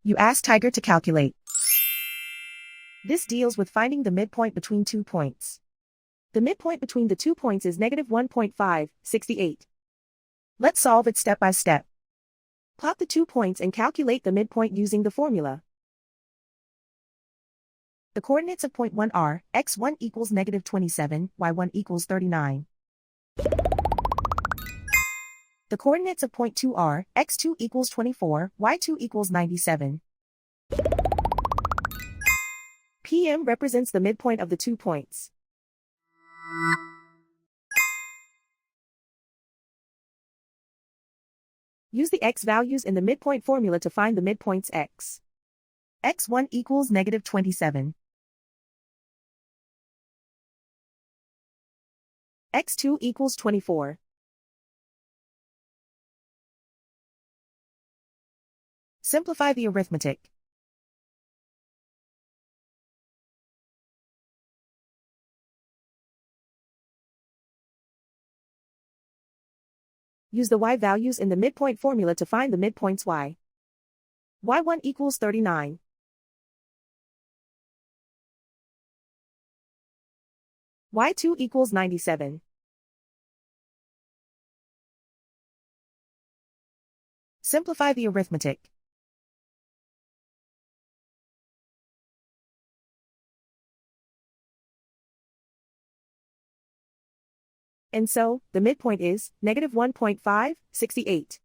You ask Tiger to calculate. This deals with finding the midpoint between 2 points. The midpoint between the 2 points is -1.568. Let's solve it step by step. Plot the 2 points and calculate the midpoint using the formula. The coordinates of point 1 are x1 equals -27, y1 equals 39. The coordinates of point 2 are x2 equals 24, y2 equals 97. PM represents the midpoint of the 2 points. Use the x values in the midpoint formula to find the midpoints x. x1 equals -27. x2 equals 24. Simplify the arithmetic. Use the y values in the midpoint formula to find the midpoints y. y1 equals 39. y2 equals 97. Simplify the arithmetic. And so, the midpoint is -1.568.